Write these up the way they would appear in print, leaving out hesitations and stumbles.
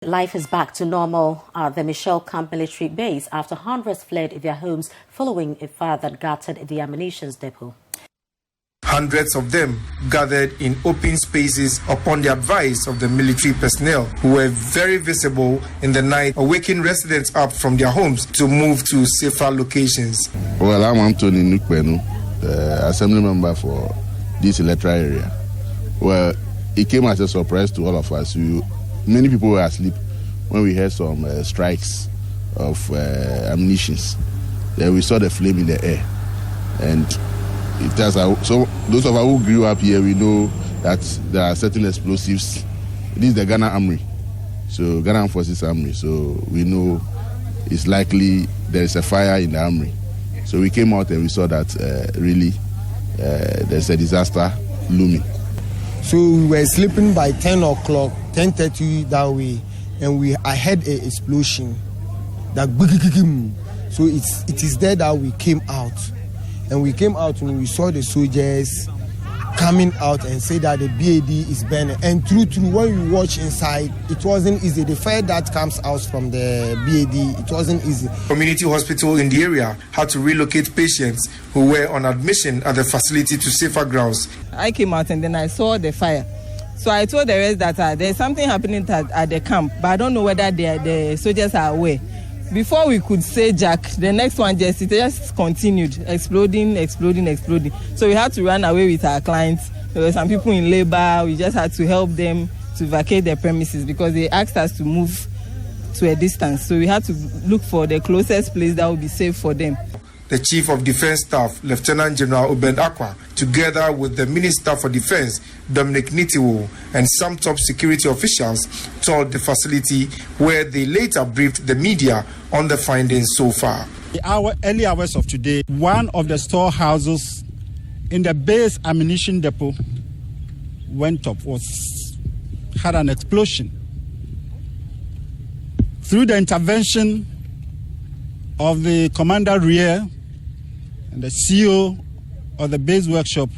Life is back to normal at the Michel Camp military base after hundreds fled their homes following a fire that gutted the ammunition depot. Hundreds of them gathered in open spaces upon the advice of the military personnel, who were very visible in the night, waking residents up from their homes to move to safer locations. Well, I'm Anthony Nukbenu, the assembly member for this electoral area. Well, it came as a surprise to all of us. Many people were asleep when we heard some strikes of ammunition. Then we saw the flame in the air, and it has so those of us who grew up here, we know that there are certain explosives. This is the Ghana Armory, so Ghana Forces Armory. So we know it's likely there is a fire in the armory. So we came out and we saw that really there's a disaster looming. So we were sleeping by 10 o'clock, 10:30 that way, and I heard an explosion. So it is there that we came out. And we came out and we saw the soldiers coming out and say that the BAD is burning. And true, when we watch inside, it wasn't easy. The fire that comes out from the BAD, it wasn't easy. Community hospital in the area had to relocate patients who were on admission at the facility to safer grounds. I came out and then I saw the fire. So I told the rest that there's something happening at the camp, but I don't know whether the soldiers are aware. Before we could say Jack, the next one just continued, exploding. So we had to run away with our clients. There were some people in labor. We just had to help them to vacate their premises because they asked us to move to a distance. So we had to look for the closest place that would be safe for them. The Chief of Defense Staff, Lieutenant General Oben Akwa, together with the Minister for Defense, Dominic Nitiwo, and some top security officials, toured the facility where they later briefed the media on the findings so far. In our early hours of today, one of the storehouses in the base ammunition depot went up, had an explosion. Through the intervention of the Commander Rear and the CEO of the base workshop,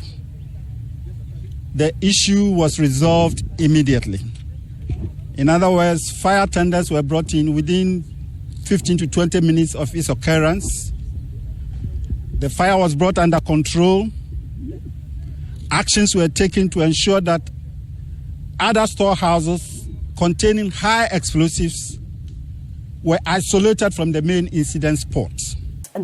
the issue was resolved immediately. In other words, fire tenders were brought in within 15 to 20 minutes of its occurrence. The fire was brought under control. Actions were taken to ensure that other storehouses containing high explosives were isolated from the main incident spot.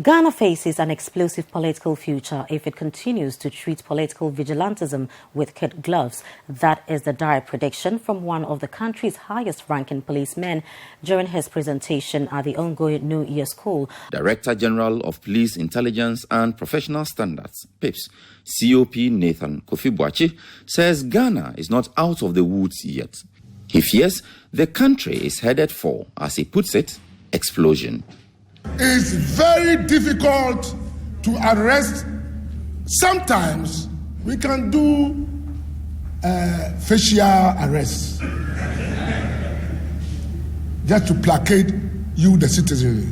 Ghana faces an explosive political future if it continues to treat political vigilantism with kid gloves. That is the dire prediction from one of the country's highest-ranking policemen during his presentation at the ongoing New Year School. Director General of Police Intelligence and Professional Standards, PIPS, COP Nathan Kofi-Boakye, says Ghana is not out of the woods yet. He fears the country is headed for, as he puts it, explosion. It's very difficult to arrest. Sometimes we can do facial arrests just to placate you, the citizenry.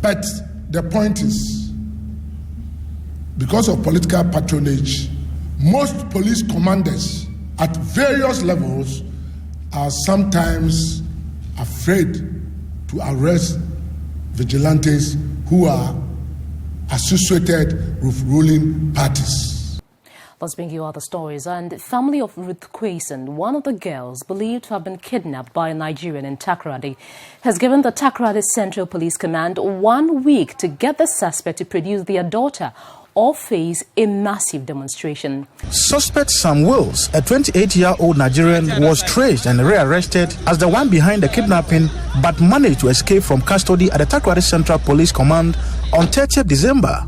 But the point is, because of political patronage, most police commanders at various levels are sometimes afraid to arrest vigilantes who are associated with ruling parties. Let's bring you other stories. And the family of Ruth Kwesen, one of the girls believed to have been kidnapped by a Nigerian in Tecate, has given the Tecate Central Police Command 1 week to get the suspect to produce their daughter or face a massive demonstration. Suspect Sam Wills, a 28-year-old Nigerian, was traced and rearrested as the one behind the kidnapping, but managed to escape from custody at the Tecate Central Police Command on 30th December.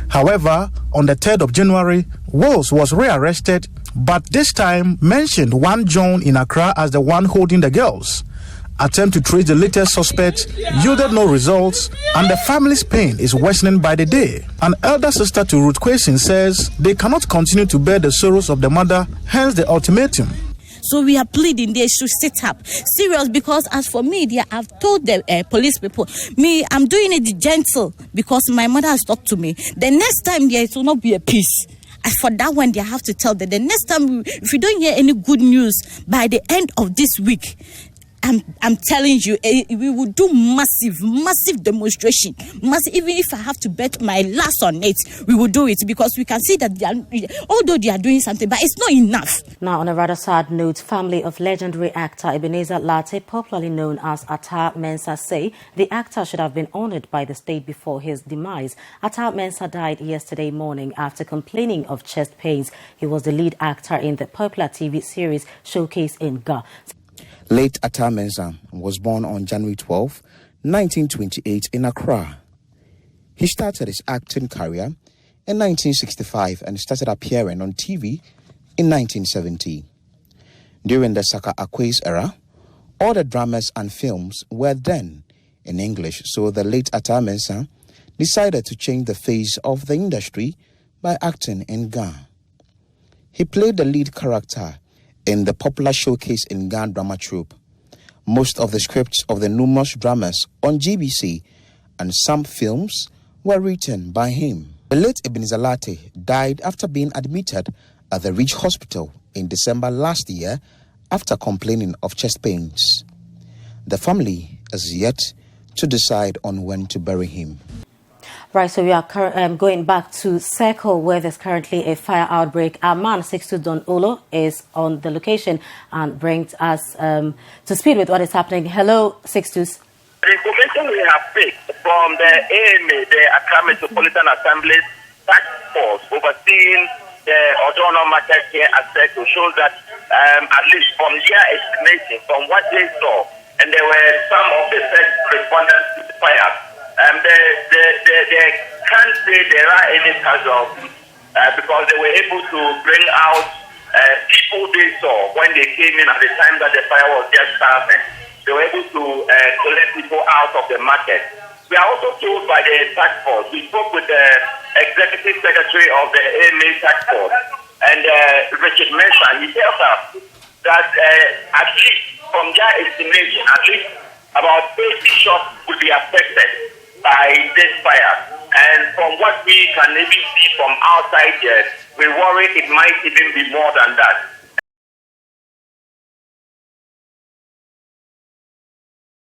However, on the 3rd of January, Wills was rearrested, but this time mentioned one John in Accra as the one holding the girls. Attempt to trace the latest suspect yielded no results, and the family's pain is worsening by the day. An elder sister to Ruth Kwesen says they cannot continue to bear the sorrows of the mother, hence the ultimatum. So we are pleading they should sit up. Serious, because as for me, I've told the police people, I'm doing it gentle because my mother has talked to me. The next time, it will not be a peace. As for that one, they have to tell them the next time, if you don't hear any good news by the end of this week, I'm telling you, we will do massive demonstration. Even if I have to bet my last on it, we will do it, because we can see that although they are doing something, but it's not enough. Now, on a rather sad note, family of legendary actor Ibanez Aloo II, popularly known as Atta Mensah, say the actor should have been honored by the state before his demise. Atta Mensah died yesterday morning after complaining of chest pains. He was the lead actor in the popular TV series Showcase in Ga. Late Atta Mensah was born on January 12, 1928 in Accra. He started his acting career in 1965 and started appearing on TV in 1970. During the Saka Akwe's era, all the dramas and films were then in English, so the late Atta Mensah decided to change the face of the industry by acting in Ga. He played the lead character in the popular Showcase in Ga drama troupe. Most of the scripts of the numerous dramas on GBC and some films were written by him. The late Ibanez Aloo II died after being admitted at the Ridge Hospital in December last year after complaining of chest pains. The family is yet to decide on when to bury him. Right, so we are going back to Circle, where there's currently a fire outbreak. Our man, 62 Don Olo, is on the location and brings us to speed with what is happening. Hello, 62. The information we have picked from the AMA, the Accra Metropolitan Assembly's task force overseeing the Odorna Market here at Circle, shows that at least from their estimation, from what they saw, and there were some of the first respondents to the fire. They can't say there are any casualties because they were able to bring out people they saw when they came in at the time that the fire was just starting. They were able to collect people out of the market. We are also told by the task force, we spoke with the executive secretary of the AMA task force, and Richard Mensah, he tells us that at least from their estimation, at least about 30 shops will be affected by this fire. And from what we can even see from outside here, we worry it might even be more than that.